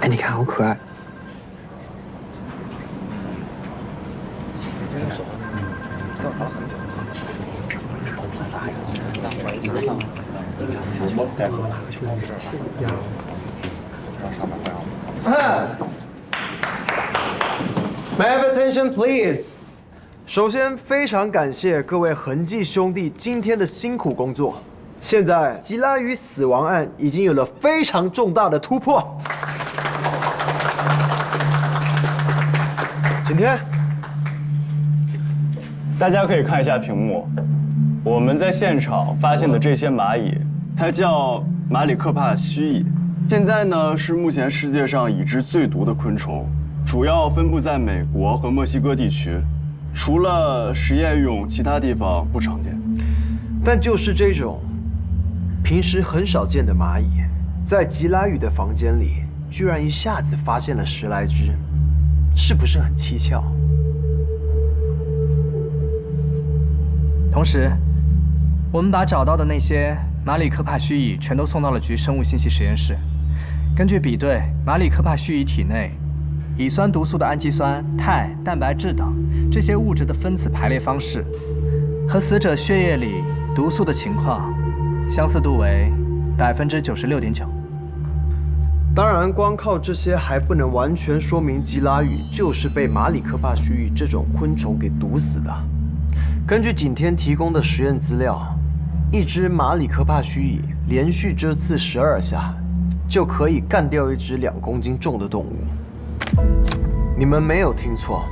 你看好可爱。May I have attention, please? 首先，非常感谢各位恒记兄弟今天的辛苦工作。现在，吉拉鱼死亡案已经有了非常重大的突破。景天，大家可以看一下屏幕，我们在现场发现的这些蚂蚁，它叫马里克帕须蚁。现在呢，是目前世界上已知最毒的昆虫，主要分布在美国和墨西哥地区，除了实验用，其他地方不常见。但就是这种平时很少见的蚂蚁，在吉拉语的房间里，居然一下子发现了10来只，是不是很蹊跷？同时，我们把找到的那些马里科帕须蚁全都送到了局生物信息实验室。根据比对马里科帕须蚁体内乙酸毒素的氨基酸、肽、蛋白质等这些物质的分子排列方式，和死者血液里毒素的情况相似度为96.9%。当然，光靠这些还不能完全说明吉拉语就是被马里科帕须蚁这种昆虫给毒死的。根据景天提供的实验资料，一只马里科帕须蚁连续蛰刺12下，就可以干掉一只2公斤重的动物。你们没有听错，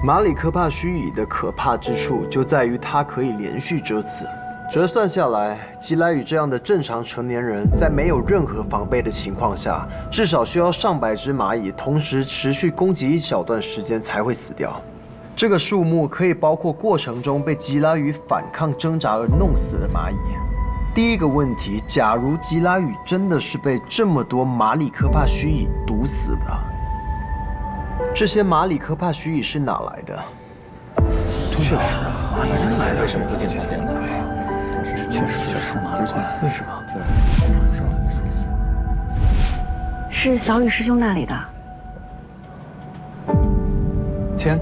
马里科帕须蚁的可怕之处就在于它可以连续蛰刺。折算下来，吉莱语这样的正常成年人，在没有任何防备的情况下，至少需要上百只蚂蚁同时持续攻击一小段时间才会死掉。这个数目可以包括过程中被吉拉鱼反抗挣扎而弄死的蚂蚁。第一个问题，假如吉拉鱼真的是被这么多马里科帕须蚁毒死的，这些马里科帕须蚁是哪来的？确实，蚂蚁真来的为什么不进房间呢？确实，蚂蚁进来，为什么？是小雨师兄那里的。天。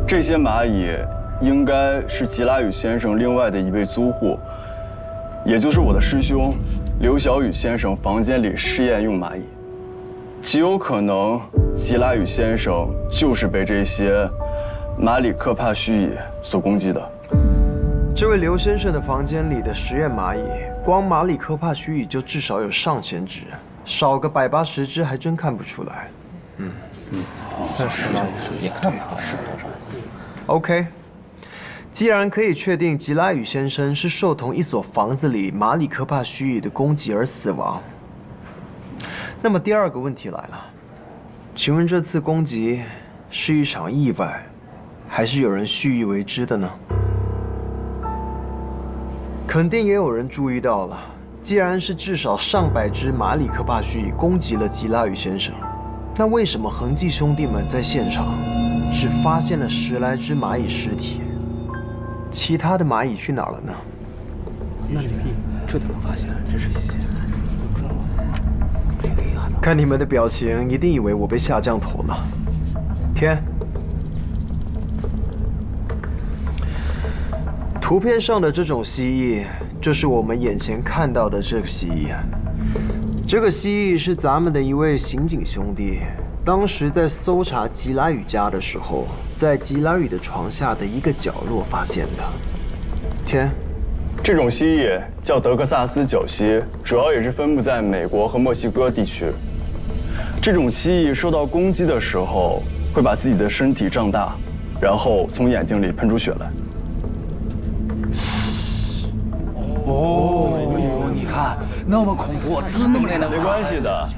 这些蚂蚁应该是吉拉宇先生另外的一位租户，也就是我的师兄刘小雨先生房间里试验用蚂蚁，极有可能吉拉宇先生就是被这些马里克帕须蚁所攻击的。这位刘先生的房间里的实验蚂蚁，光马里科帕须蚁就至少有上千只，少个180-10只还真看不出来。也看不出来是多少。OK， 既然可以确定吉拉宇先生是受同一所房子里马里科帕须蚁的攻击而死亡，那么第二个问题来了，请问这次攻击是一场意外，还是有人蓄意为之的呢？肯定也有人注意到了，既然是至少上百只马里科帕须蚁攻击了吉拉宇先生，那为什么恒记兄弟们在现场只发现了10来只蚂蚁尸体，其他的蚂蚁去哪儿了呢？那李丽这都能发现，真是新鲜。看你们的表情，一定以为我被下降头了。天，图片上的这种蜥蜴，就是我们眼前看到的这个蜥蜴。这个蜥蜴是咱们的一位刑警兄弟，当时在搜查吉拉宇家的时候，在吉拉宇的床下的一个角落发现的。天，这种蜥蜴叫德克萨斯角蜥，主要也是分布在美国和墨西哥地区。这种蜥蜴受到攻击的时候，会把自己的身体胀大，然后从眼睛里喷出血来。你看那么恐怖，真的没关系的。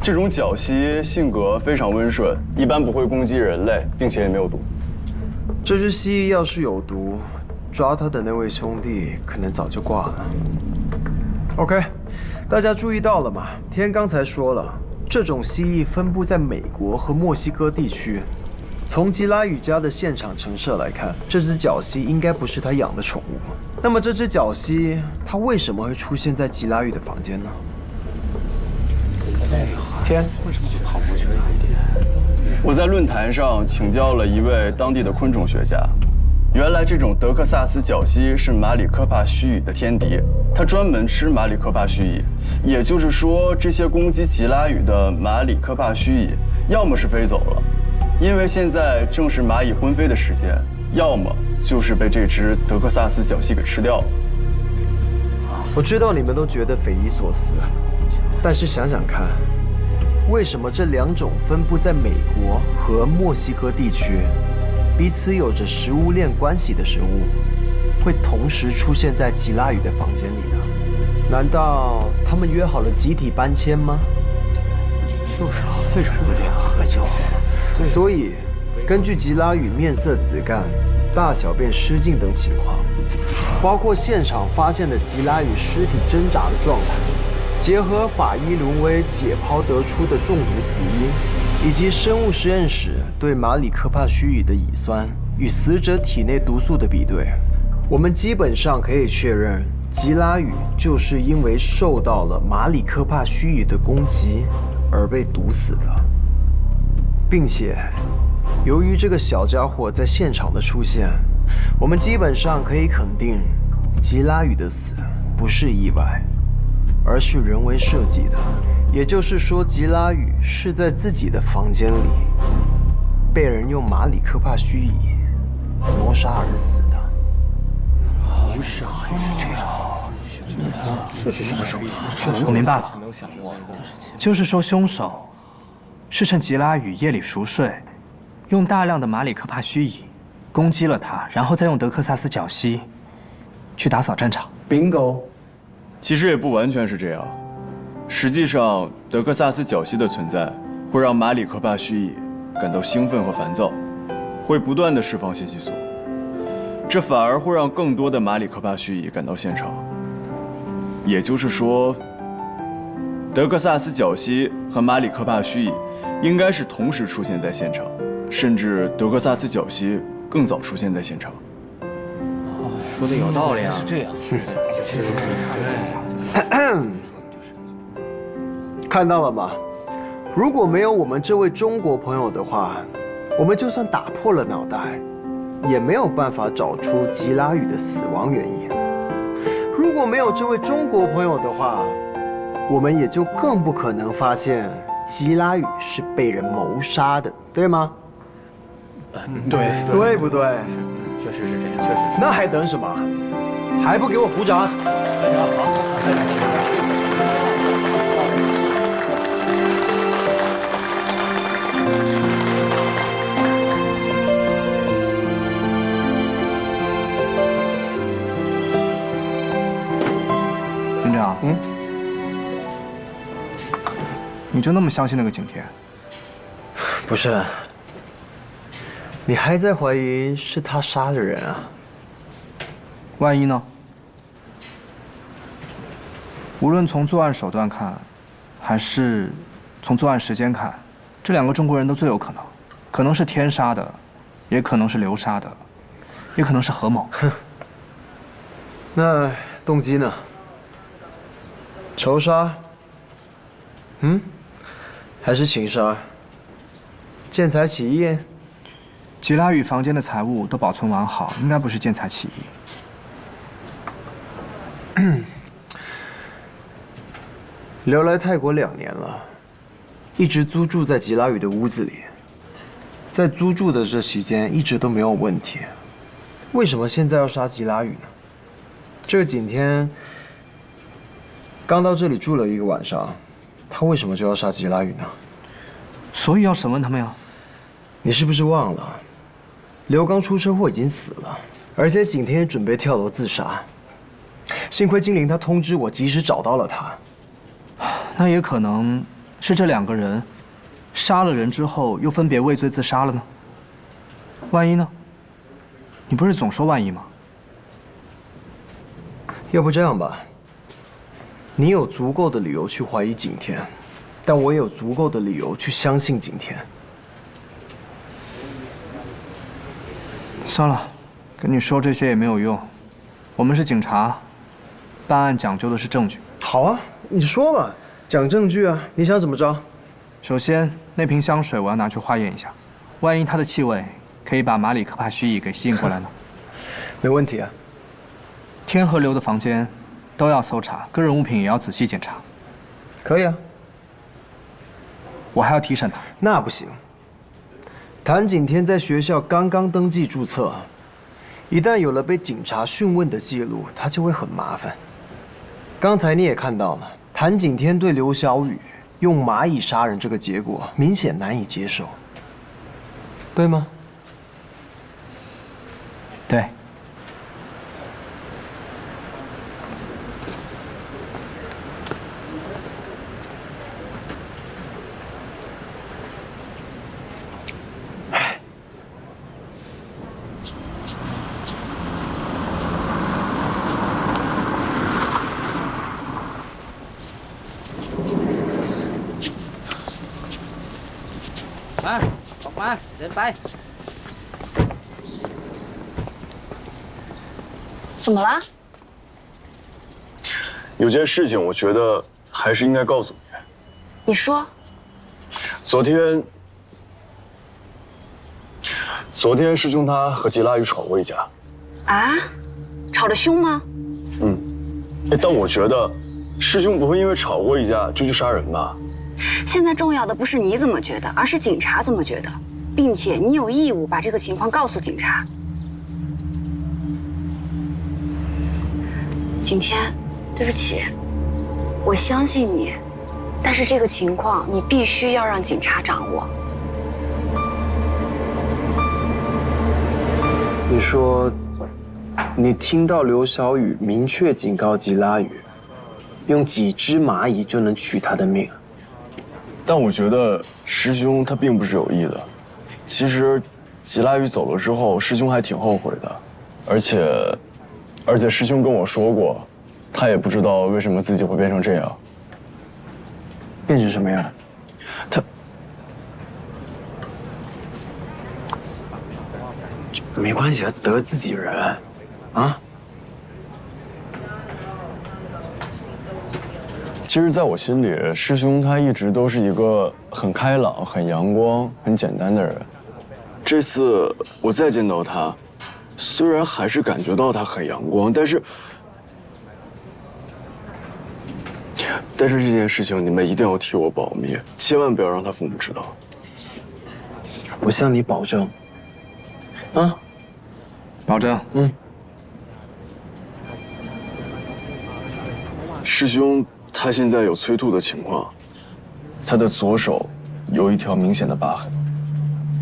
这种角蜥性格非常温顺，一般不会攻击人类，并且也没有毒。这只蜥蜴要是有毒，抓它的那位兄弟可能早就挂了。OK， 大家注意到了吗？天刚才说了，这种蜥蜴分布在美国和墨西哥地区。从吉拉宇家的现场陈设来看，这只角蜥应该不是他养的宠物。那么这只角蜥，它为什么会出现在吉拉宇的房间呢？天，为什么跑过去一点？我在论坛上请教了一位当地的昆虫学家。原来这种德克萨斯角蜥是马里科帕须蚁的天敌，它专门吃马里科帕须蚁。也就是说，这些攻击吉拉宇的马里科帕须蚁，要么是飞走了，因为现在正是蚂蚁婚飞的时间，要么就是被这只德克萨斯角蜥给吃掉了。我知道你们都觉得匪夷所思，但是想想看，为什么这两种分布在美国和墨西哥地区，彼此有着食物链关系的生物，会同时出现在吉拉宇的房间里呢？难道他们约好了集体搬迁吗？就是啊，为什么会这样？对，所以，根据吉拉宇面色紫干、大小便失禁等情况，包括现场发现的吉拉宇尸体挣扎的状态，结合法医伦威解剖得出的中毒死因，以及生物实验室对马里科帕须蚁的乙酸与死者体内毒素的比对，我们基本上可以确认，吉拉宇就是因为受到了马里科帕须蚁的攻击而被毒死的。并且，由于这个小家伙在现场的出现，我们基本上可以肯定，吉拉宇的死不是意外，而是人为设计的。也就是说，吉拉宇是在自己的房间里被人用马里科帕须蚁谋杀而死的。谋杀还是这样？这是什么手法？我明白了，就是说凶手是趁吉拉宇夜里熟睡，用大量的马里科帕须蚁攻击了他，然后再用德克萨斯角蜥去打扫战场。Bingo。其实也不完全是这样。实际上，德克萨斯角蜥的存在会让马里科帕须蚁感到兴奋和烦躁，会不断地释放信息素，这反而会让更多的马里科帕须蚁赶到现场。也就是说，德克萨斯角蜥和马里科帕须蚁应该是同时出现在现场，甚至德克萨斯角蜥更早出现在现场。说的有道理啊，是这样，确实对。看到了吗？如果没有我们这位中国朋友的话，我们就算打破了脑袋，也没有办法找出吉拉宇的死亡原因。如果没有这位中国朋友的话，我们也就更不可能发现吉拉宇是被人谋杀的，对吗？对不对？确实是这样，确实是。那还等什么？还不给我鼓掌！警长，你就那么相信那个景天？不是，你还在怀疑是他杀的人啊？万一呢？无论从作案手段看，还是从作案时间看，这两个中国人都最有可能，可能是天杀的，也可能是流杀的，也可能是合谋。那动机呢？仇杀？还是情杀？见财起意？吉拉宇房间的财物都保存完好，应该不是见财起意。留来泰国2年了，一直租住在吉拉宇的屋子里，在租住的这期间一直都没有问题，为什么现在要杀吉拉宇呢？这个景天刚到这里住了1个晚上，他为什么就要杀吉拉宇呢？所以要审问他们呀。你是不是忘了，刘刚出车祸已经死了，而且景天准备跳楼自杀。幸亏精灵他通知我，及时找到了他。那也可能是这2个人杀了人之后，又分别畏罪自杀了呢。万一呢？你不是总说万一吗？要不这样吧，你有足够的理由去怀疑景天，但我也有足够的理由去相信景天。算了，跟你说这些也没有用。我们是警察，办案讲究的是证据。好啊，你说吧，讲证据啊，你想怎么着？首先，那瓶香水我要拿去化验一下，万一它的气味可以把马里科帕须臾给吸引过来呢？没问题啊。天和流的房间都要搜查，个人物品也要仔细检查。可以啊。我还要提审他。那不行。谭景天在学校刚刚登记注册，一旦有了被警察讯问的记录，他就会很麻烦。刚才你也看到了，谭景天对刘小雨用蚂蚁杀人这个结果明显难以接受，对吗？对。快，快，人ไป。怎么了？有件事情，我觉得还是应该告诉你。你说。昨天师兄他和吉拉雨吵过一架。啊？吵得凶吗？但我觉得师兄不会因为吵过一架就去杀人吧？现在重要的不是你怎么觉得，而是警察怎么觉得，并且你有义务把这个情况告诉警察。景天，对不起，我相信你，但是这个情况你必须要让警察掌握。你说，你听到刘小雨明确警告吉拉雨，用几只蚂蚁就能取他的命？但我觉得师兄他并不是有意的。其实，吉拉雨走了之后，师兄还挺后悔的，而且师兄跟我说过，他也不知道为什么自己会变成这样。变成什么样？他没关系，得自己人，啊。其实，在我心里，师兄他一直都是一个很开朗、很阳光、很简单的人。这次我再见到他，虽然还是感觉到他很阳光，但是这件事情你们一定要替我保密，千万不要让他父母知道。我向你保证，啊，保证。师兄他现在有催吐的情况，他的左手有一条明显的疤痕。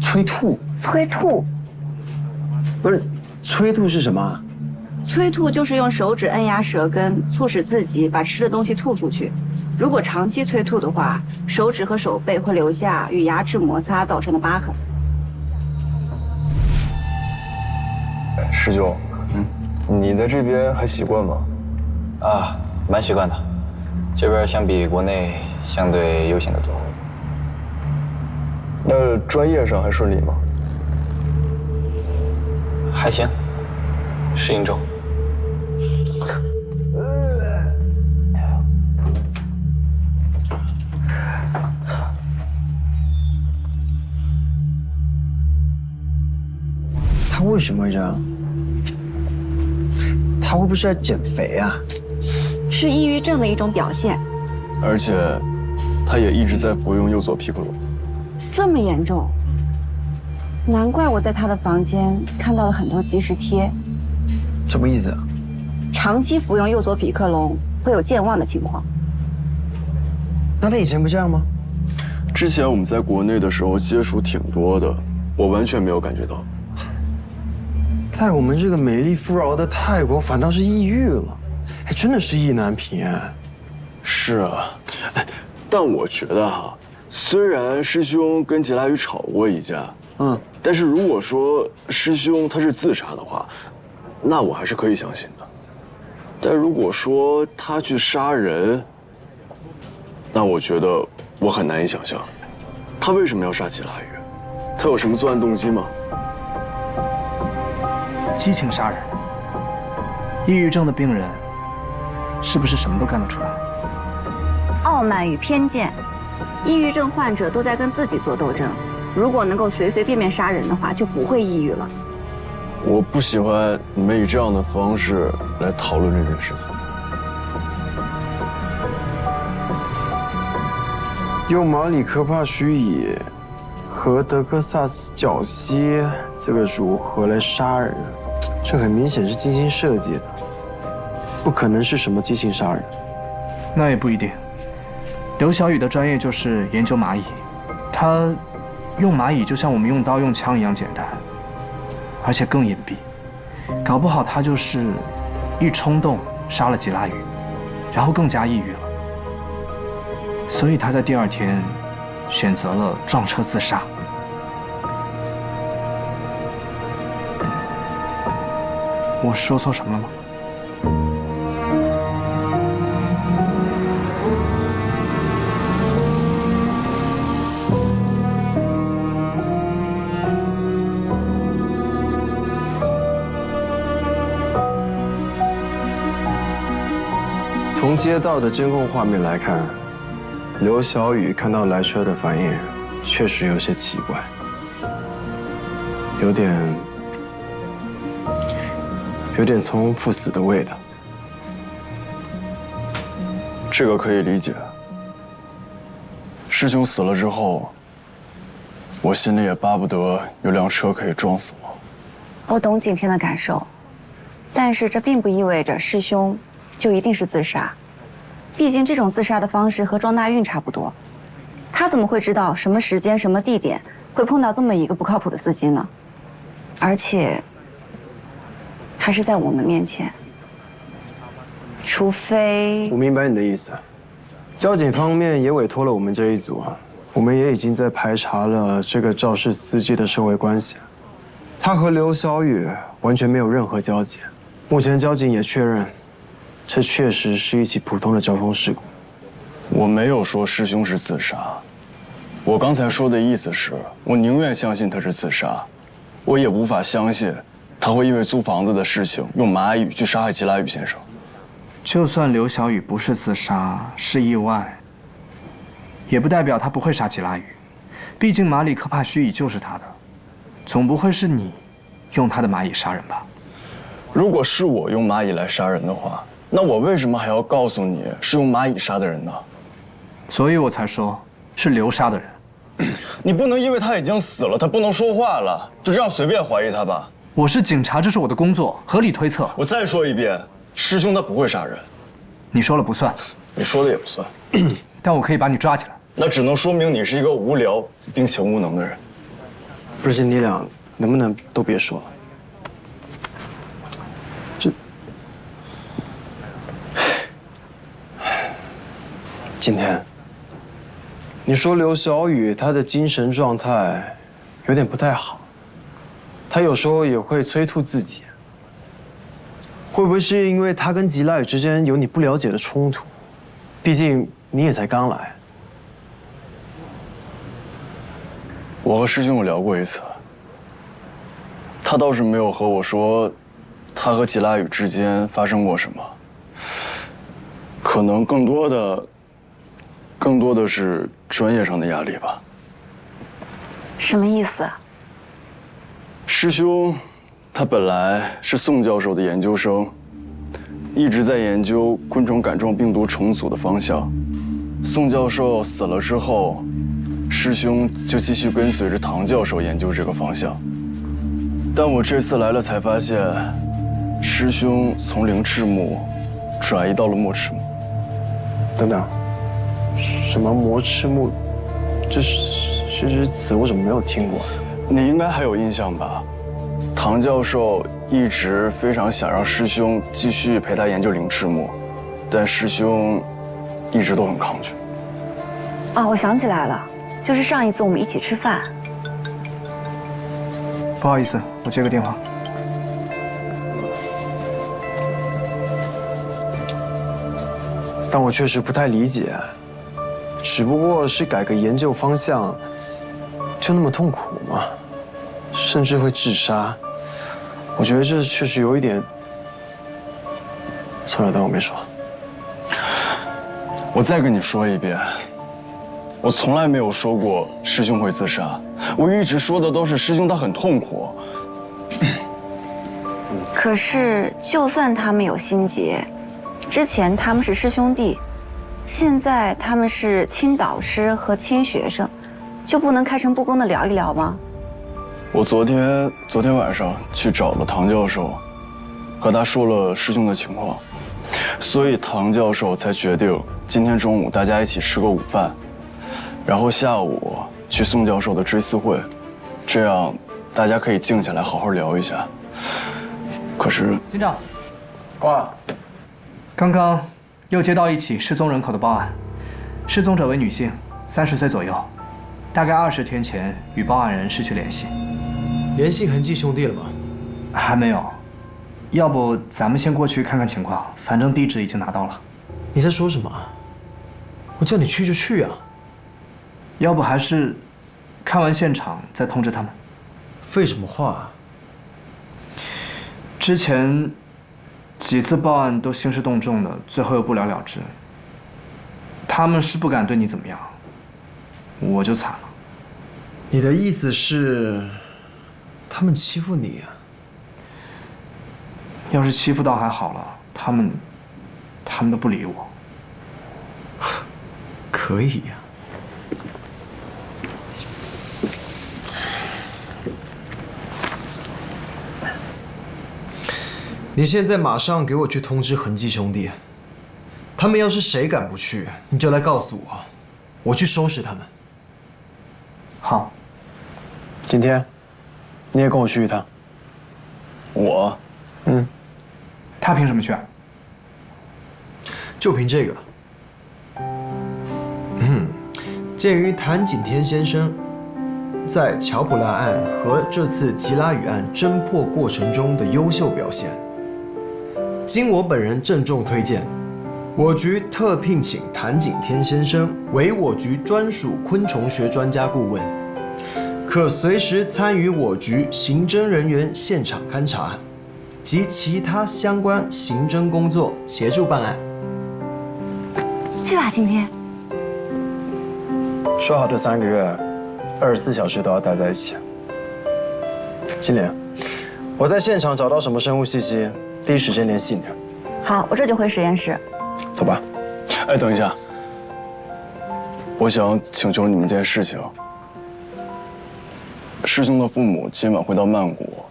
催吐？催吐？不是，催吐是什么？催吐就是用手指按压舌根，促使自己把吃的东西吐出去。如果长期催吐的话，手指和手背会留下与牙齿摩擦造成的疤痕。师兄，你在这边还习惯吗？啊，蛮习惯的，这边相比国内相对悠闲得多。那专业上还顺利吗？还行，适应中。他为什么会这样？他会不会是在减肥啊？是抑郁症的一种表现。而且，他也一直在服用右佐皮克罗。这么严重？难怪我在他的房间看到了很多即时贴。什么意思啊？长期服用右佐比克隆会有健忘的情况。那他以前不这样吗？之前我们在国内的时候接触挺多的，我完全没有感觉到。在我们这个美丽富饶的泰国，反倒是抑郁了，哎，真的是意难平啊。是啊，哎，但我觉得哈，虽然师兄跟吉拉雨吵过一架，但是如果说师兄他是自杀的话，那我还是可以相信的。但如果说他去杀人，那我觉得我很难以想象，他为什么要杀吉拉雨？他有什么作案动机吗？激情杀人。抑郁症的病人是不是什么都干得出来？傲慢与偏见，抑郁症患者都在跟自己做斗争。如果能够随随便便杀人的话，就不会抑郁了。我不喜欢你们以这样的方式来讨论这件事情。用马里科帕须乙和德克萨斯角蜥这个组合来杀人，这很明显是精心设计的，不可能是什么激情杀人。那也不一定。刘小雨的专业就是研究蚂蚁，他用蚂蚁就像我们用刀用枪一样简单，而且更隐蔽。搞不好他就是一冲动杀了吉拉雨，然后更加抑郁了。所以他在第二天选择了撞车自杀。我说错什么了吗？从街道的监控画面来看，刘小雨看到来车的反应确实有些奇怪，有点从容赴死的味道。这个可以理解。师兄死了之后，我心里也巴不得有辆车可以撞死我。我懂景天的感受，但是这并不意味着师兄就一定是自杀。毕竟这种自杀的方式和庄大运差不多，他怎么会知道什么时间、什么地点会碰到这么一个不靠谱的司机呢？而且还是在我们面前。除非……我明白你的意思，交警方面也委托了我们这一组，我们也已经在排查了这个肇事司机的社会关系，他和刘小雨完全没有任何交集。目前交警也确认，这确实是一起普通的交通事故。我没有说师兄是自杀，我刚才说的意思是，我宁愿相信他是自杀，我也无法相信他会因为租房子的事情用蚂蚁去杀害吉拉雨先生。就算刘小雨不是自杀，是意外，也不代表他不会杀吉拉雨。毕竟马里科帕须蚁就是他的，总不会是你用他的蚂蚁杀人吧？如果是我用蚂蚁来杀人的话，那我为什么还要告诉你是用蚂蚁杀的人呢？所以我才说是刘杀的人。你不能因为他已经死了，他不能说话了，就这样随便怀疑他吧？我是警察，这是我的工作，合理推测。我再说一遍，师兄他不会杀人。你说了不算，你说的也不算，但我可以把你抓起来。那只能说明你是一个无聊并且无能的人。不是，你俩能不能都别说了？今天，你说刘小雨她的精神状态有点不太好，她有时候也会催吐自己，会不会是因为她跟吉拉雨之间有你不了解的冲突？毕竟你也才刚来。我和师兄有聊过一次，他倒是没有和我说他和吉拉雨之间发生过什么，可能更多的是专业上的压力吧。什么意思？师兄，他本来是宋教授的研究生，一直在研究昆虫杆状病毒重组的方向。宋教授死了之后，师兄就继续跟随着唐教授研究这个方向。但我这次来了才发现，师兄从灵翅目转移到了墨翅目。等等，什么魔翅目？这词我怎么没有听过？你应该还有印象吧？唐教授一直非常想让师兄继续陪他研究灵翅目，但师兄一直都很抗拒。哦，我想起来了，就是上一次我们一起吃饭。不好意思，我接个电话。但我确实不太理解，只不过是改个研究方向，就那么痛苦吗？甚至会自杀，我觉得这确实有一点。算了，当我没说。我再跟你说一遍，我从来没有说过师兄会自杀，我一直说的都是师兄他很痛苦。可是，就算他们有心结，之前他们是师兄弟，现在他们是亲导师和亲学生，就不能开诚布公的聊一聊吗？我昨天晚上去找了唐教授，和他说了师兄的情况，所以唐教授才决定今天中午大家一起吃个午饭，然后下午去宋教授的追思会，这样大家可以静下来好好聊一下。可是，警长，哇，刚刚又接到一起失踪人口的报案，失踪者为女性，30岁左右，大概20天前与报案人失去联系。联系恒记兄弟了吗？还没有，要不咱们先过去看看情况，反正地址已经拿到了。你在说什么？我叫你去就去啊！要不还是看完现场再通知他们。废什么话？之前几次报案都兴师动众的，最后又不了了之。他们是不敢对你怎么样，我就惨了。你的意思是，他们欺负你啊？要是欺负到还好了，他们都不理我。可以呀。你现在马上给我去通知恒记兄弟，他们要是谁敢不去，你就来告诉我，我去收拾他们。好。今天，你也跟我去一趟。我，他凭什么去啊？就凭这个。鉴于谭景天先生在乔普拉案和这次吉拉雨案侦破过程中的优秀表现，经我本人郑重推荐，我局特聘请谭景天先生为我局专属昆虫学专家顾问，可随时参与我局刑侦人员现场勘查及其他相关刑侦工作，协助办案。去吧，今天。说好这3个月，24小时都要待在一起。金莲，我在现场找到什么生物信息，第一时间联系你。好，我这就回实验室。走吧。哎，等一下，我想请求你们件事情。师兄的父母今晚会到曼谷，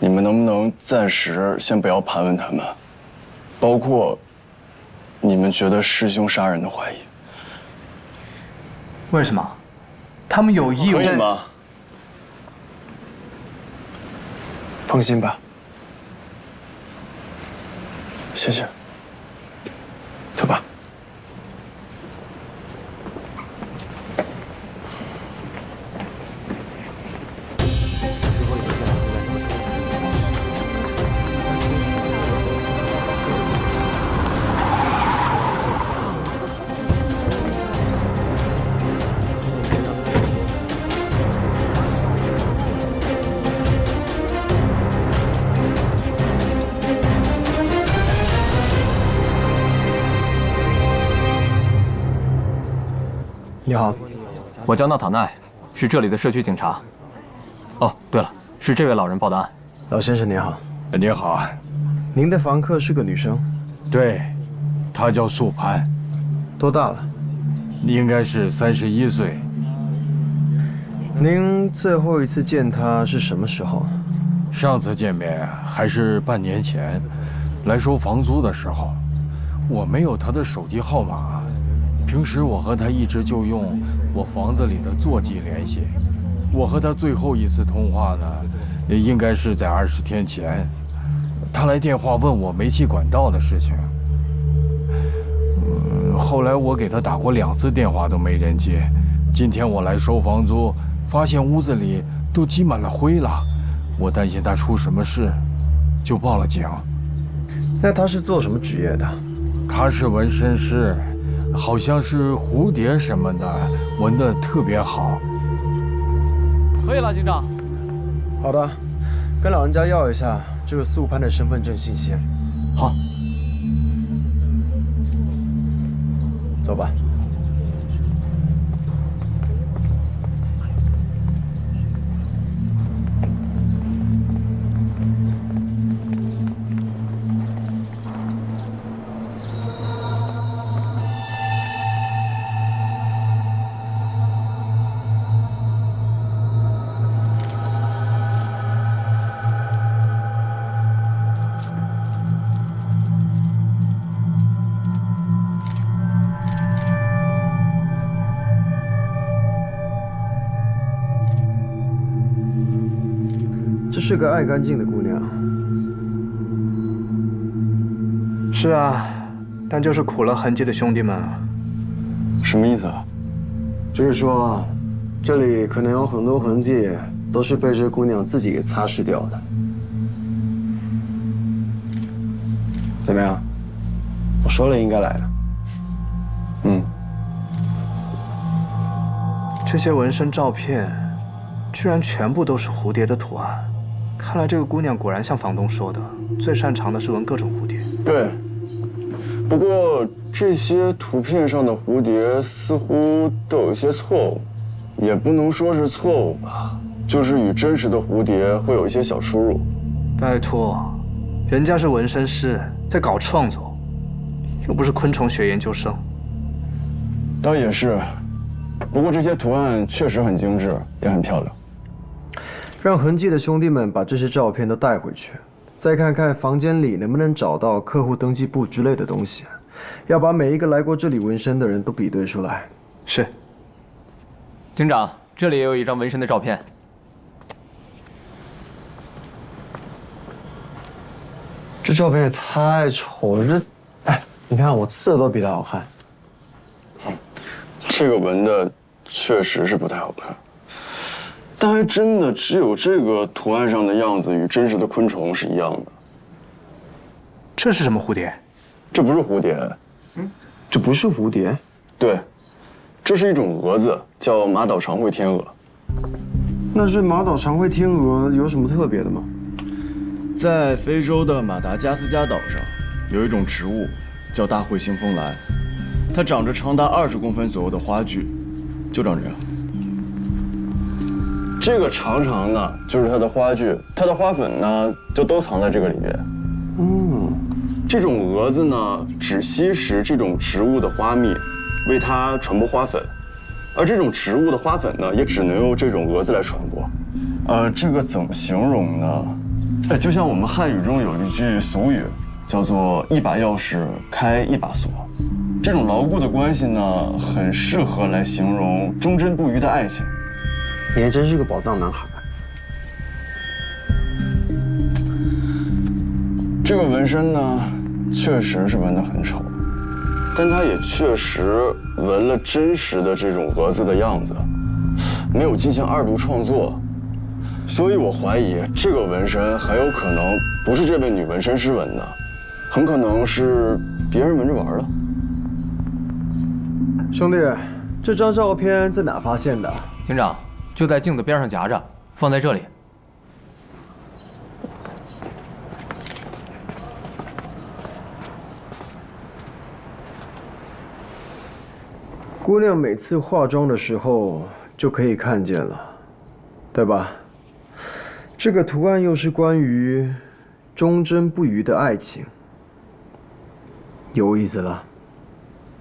你们能不能暂时先不要盘问他们，包括你们觉得师兄杀人的怀疑？为什么？他们有义务。可以吗？放心吧。谢谢。走吧。你好，我叫纳塔奈，是这里的社区警察。哦，对了，是这位老人报的案。老先生您好。你好，您的房客是个女生，对，她叫素攀，多大了？应该是31岁。您最后一次见她是什么时候？上次见面还是半年前，来收房租的时候。我没有她的手机号码，平时我和她一直就用我房子里的座机联系。我和她最后一次通话呢，应该是在20天前。她来电话问我煤气管道的事情。后来我给她打过2次电话都没人接。今天我来收房租，发现屋子里都积满了灰了，我担心她出什么事，就报了警。那她是做什么职业的？她是纹身师，好像是蝴蝶什么的，纹得特别好。可以了，警长。好的，跟老人家要一下这个素攀的身份证信息。好。走吧。这是个爱干净的姑娘。是啊，但就是苦了痕迹的兄弟们。什么意思啊？就是说，这里可能有很多痕迹都是被这姑娘自己给擦拭掉的。怎么样？我说了应该来的。嗯。这些纹身照片，居然全部都是蝴蝶的图案。看来这个姑娘果然像房东说的，最擅长的是纹各种蝴蝶。对。不过这些图片上的蝴蝶似乎都有一些错误，也不能说是错误吧，就是与真实的蝴蝶会有一些小出入。拜托，人家是纹身师，在搞创作，又不是昆虫学研究生。倒也是，不过这些图案确实很精致，也很漂亮。让痕迹的兄弟们把这些照片都带回去，再看看房间里能不能找到客户登记簿之类的东西，要把每一个来过这里纹身的人都比对出来。是。警长，这里也有一张纹身的照片。这照片也太丑了，哎，你看我刺的都比他好看。这个纹的确实是不太好看。但还真的只有这个图案上的样子与真实的昆虫是一样的。这是什么蝴蝶？这不是蝴蝶。这不是蝴蝶？对，这是一种蛾子，叫马岛长喙天蛾。那是马岛长喙天蛾有什么特别的吗？在非洲的马达加斯加岛上，有一种植物叫大喙腥风兰，它长着长达20公分左右的花距，就长这样。这个长长的就是它的花距，它的花粉呢就都藏在这个里边。这种蛾子呢只吸食这种植物的花蜜，为它传播花粉，而这种植物的花粉呢也只能由这种蛾子来传播。这个怎么形容呢？就像我们汉语中有一句俗语，叫做“一把钥匙开一把锁”。这种牢固的关系呢，很适合来形容忠贞不渝的爱情。你还真是个宝藏男孩。这个纹身呢，确实是纹得很丑，但它也确实纹了真实的这种蛾子的样子，没有进行2度创作，所以我怀疑这个纹身很有可能不是这位女纹身师纹的，很可能是别人纹着玩的。兄弟，这张照片在哪发现的？警长。就在镜子边上夹着，放在这里。姑娘每次化妆的时候就可以看见了，对吧？这个图案又是关于忠贞不渝的爱情，有意思了。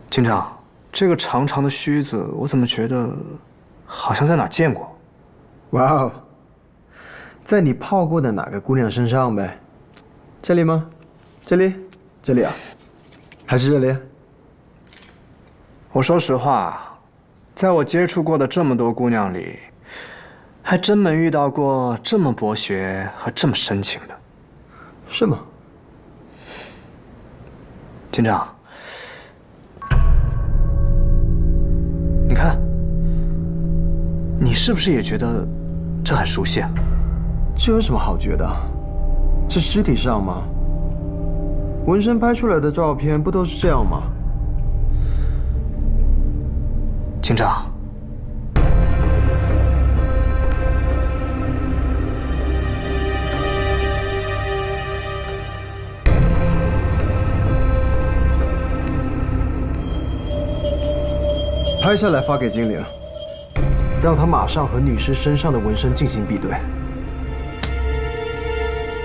警长，这个长长的须子，我怎么觉得好像在哪见过？哇哦，在你泡过的哪个姑娘身上呗？这里吗？这里？这里啊？还是这里？我说实话，在我接触过的这么多姑娘里，还真没遇到过这么博学和这么深情的。是吗？警长，你看，你是不是也觉得这很熟悉啊？这有什么好觉得？这尸体上吗？纹身拍出来的照片不都是这样吗？警长，拍下来发给精灵，让他马上和女尸身上的纹身进行比对。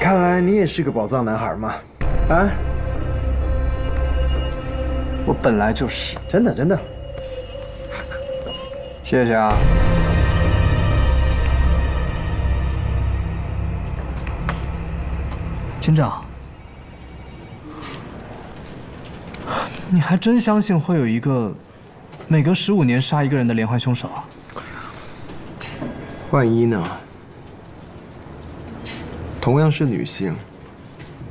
看来你也是个宝藏男孩嘛，啊？我本来就是。真的真的。谢谢啊。警长，你还真相信会有一个每隔15年杀一个人的连环凶手啊？万一呢？同样是女性，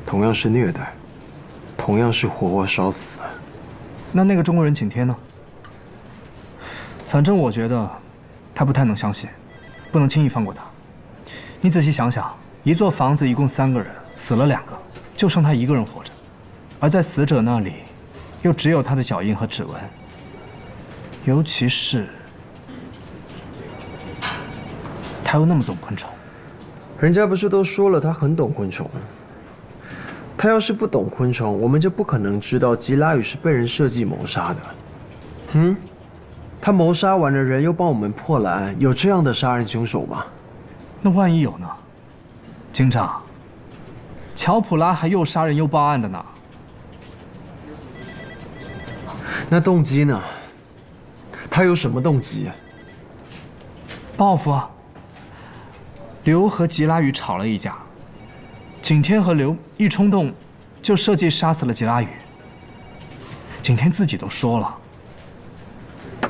同样是虐待，同样是活活烧死。那个中国人景天呢？反正我觉得他不太能相信，不能轻易放过他。你仔细想想，一座房子一共3个人，死了2个，就剩他1个人活着，而在死者那里，又只有他的脚印和指纹。尤其是他又那么懂昆虫。人家不是都说了他很懂昆虫？他要是不懂昆虫，我们就不可能知道吉拉羽是被人设计谋杀的。他谋杀完的人又帮我们破了案，有这样的杀人凶手吗？那万一有呢？警长，乔普拉还又杀人又报案的呢。那动机呢？他有什么动机？报复啊！刘和吉拉羽吵了一架，景天和刘一冲动就设计杀死了吉拉羽。景天自己都说了，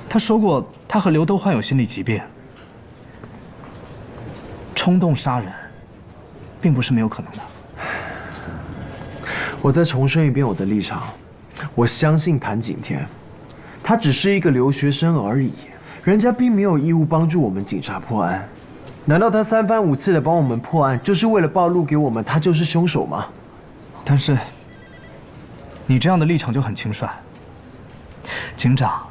他说过他和刘都患有心理疾病，冲动杀人并不是没有可能的。我再重申一遍我的立场，我相信谭景天，他只是一个留学生而已，人家并没有义务帮助我们警察破案。难道他3番5次的帮我们破案，就是为了暴露给我们他就是凶手吗？但是，你这样的立场就很轻率。警长，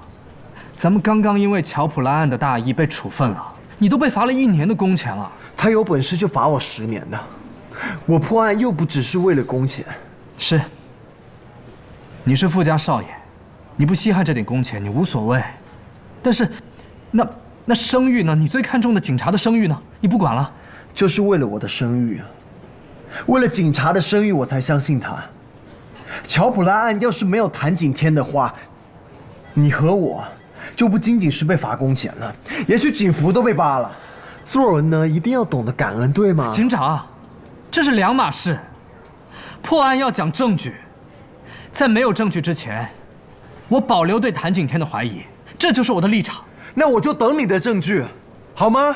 咱们刚刚因为乔普拉案的大意被处分了，你都被罚了1年的工钱了。他有本事就罚我10年的，我破案又不只是为了工钱。是，你是富家少爷，你不稀罕这点工钱，你无所谓。但是，那声誉呢？你最看重的警察的声誉呢？你不管了？就是为了我的声誉，为了警察的声誉，我才相信他。乔普拉案要是没有谭景天的话，你和我就不仅仅是被罚工钱了，也许警服都被扒了。做人呢，一定要懂得感恩，对吗？警长，这是2码事。破案要讲证据，在没有证据之前，我保留对谭景天的怀疑，这就是我的立场。那我就等你的证据，好吗？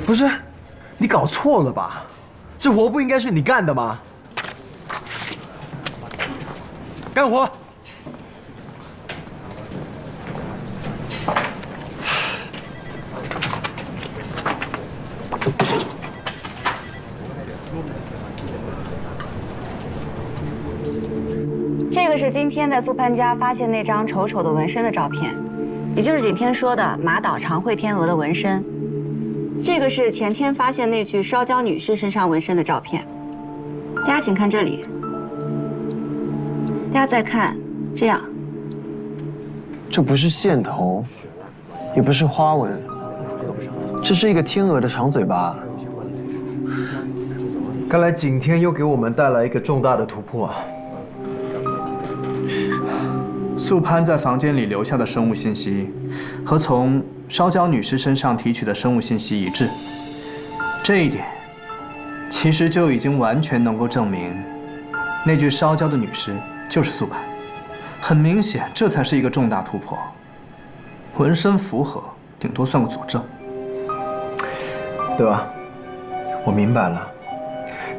不是，你搞错了吧？这活不应该是你干的吗？干活！这个是今天在苏潘家发现那张丑丑的纹身的照片，也就是景天说的马岛长会天鹅的纹身。这个是前天发现那具烧焦女尸身上纹身的照片。大家请看这里，大家再看这样，这不是线头，也不是花纹，这是一个天鹅的长嘴巴。看来景天又给我们带来一个重大的突破啊！素潘在房间里留下的生物信息，和从烧焦女尸身上提取的生物信息一致。这一点，其实就已经完全能够证明，那具烧焦的女尸就是素潘。很明显，这才是一个重大突破。纹身符合，顶多算个佐证。对吧？我明白了，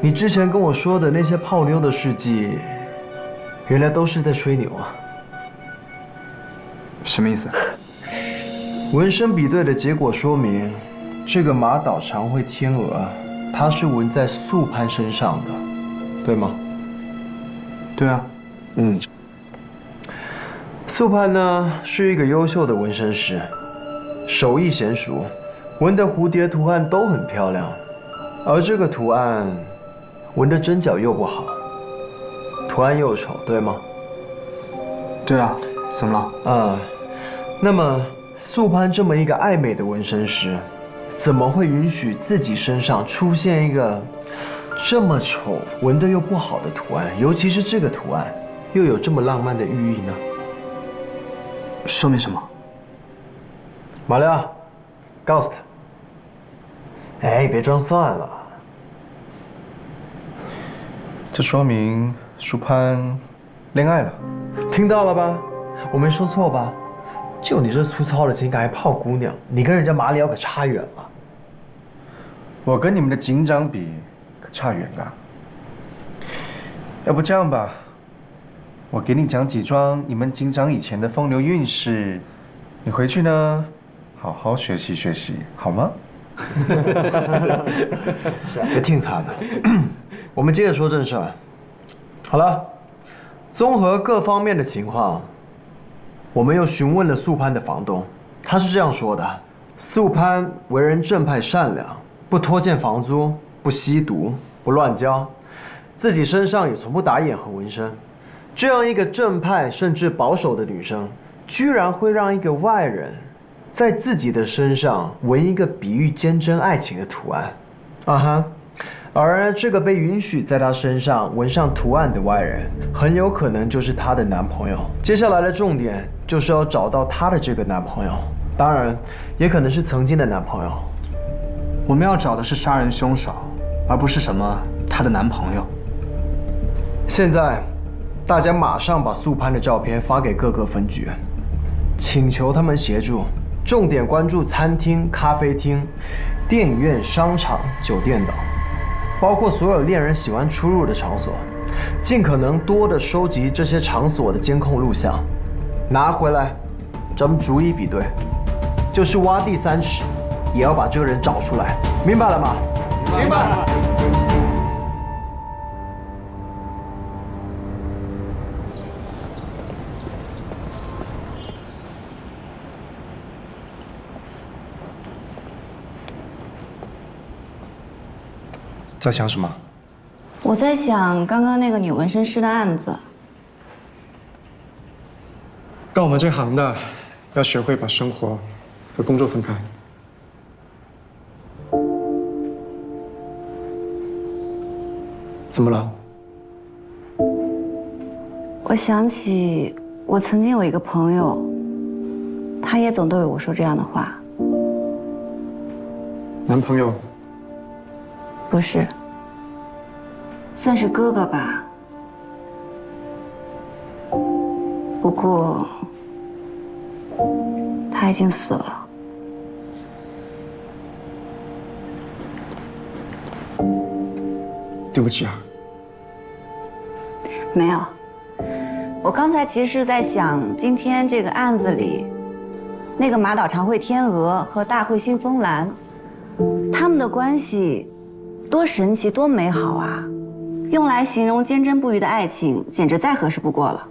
你之前跟我说的那些泡妞的事迹，原来都是在吹牛啊！什么意思？纹身比对的结果说明，这个马岛长会天鹅，它是纹在素潘身上的，对吗？对啊。素潘呢是一个优秀的纹身师，手艺娴熟，纹的蝴蝶图案都很漂亮，而这个图案纹的针脚又不好，图案又丑，对吗？对啊，怎么了？那么素攀这么一个爱美的纹身师，怎么会允许自己身上出现一个这么丑、纹得又不好的图案？尤其是这个图案，又有这么浪漫的寓意呢？说明什么？马亮，告诉他。哎，别装蒜了。这说明舒攀恋爱了。听到了吧？我没说错吧？就你这粗糙的情感还泡姑娘，你跟人家马里奥可差远了。我跟你们的警长比，可差远了。要不这样吧，我给你讲几桩你们警长以前的风流韵事，你回去呢，好好学习学习，好吗？别听他的，我们接着说正事儿。好了，综合各方面的情况，我们又询问了素攀的房东，他是这样说的：素攀为人正派善良，不拖欠房租，不吸毒，不乱交，自己身上也从不打眼和纹身。这样一个正派甚至保守的女生，居然会让一个外人在自己的身上纹一个比喻坚贞爱情的图案，而这个被允许在她身上纹上图案的外人，很有可能就是她的男朋友。接下来的重点就是要找到她的这个男朋友，当然，也可能是曾经的男朋友。我们要找的是杀人凶手，而不是什么她的男朋友。现在，大家马上把素攀的照片发给各个分局，请求他们协助，重点关注餐厅、咖啡厅、电影院、商场、酒店等，包括所有恋人喜欢出入的场所，尽可能多的收集这些场所的监控录像，拿回来，咱们逐一比对，就是挖地3尺，也要把这个人找出来，明白了吗？明白。在想什么？我在想刚刚那个女纹身师的案子。干我们这行的，要学会把生活和工作分开。怎么了？我想起我曾经有一个朋友，他也总对我说这样的话。男朋友？不是，算是哥哥吧。不过他已经死了。对不起啊。没有，我刚才其实是在想，今天这个案子里，那个马岛长惠天鹅和大惠新风兰，他们的关系多神奇，多美好啊！用来形容坚贞不渝的爱情，简直再合适不过了。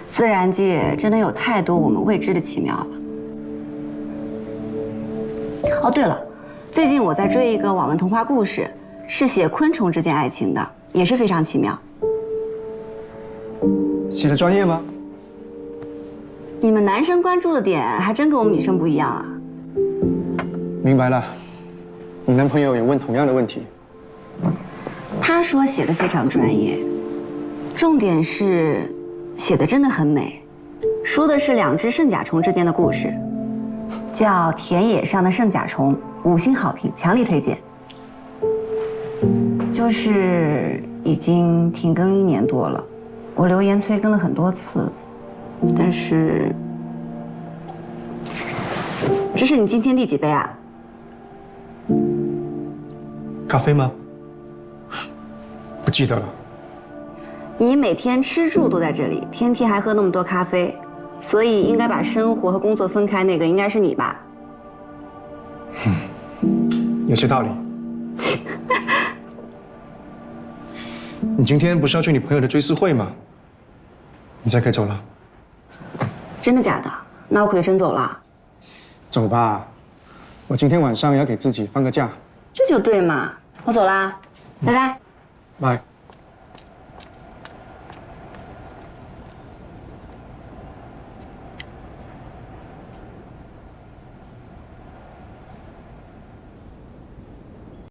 自然界真的有太多我们未知的奇妙了。哦，对了，最近我在追一个网文童话故事，是写昆虫之间爱情的，也是非常奇妙。写的专业吗？你们男生关注的点还真跟我们女生不一样啊。明白了。你男朋友也问同样的问题。他说写的非常专业，重点是写的真的很美，说的是2只圣甲虫之间的故事，叫《田野上的圣甲虫》，5星好评，强力推荐。就是已经停更1年多了，我留言催更了很多次，但是，这是你今天第几杯啊？咖啡吗？不记得了。你每天吃住都在这里，天天还喝那么多咖啡，所以应该把生活和工作分开，那个应该是你吧？有些道理。你今天不是要去你朋友的追思会吗？你现在可以走了。真的假的？那我可就真走了。走吧，我今天晚上要给自己放个假。这就对嘛，我走啦，拜拜。拜。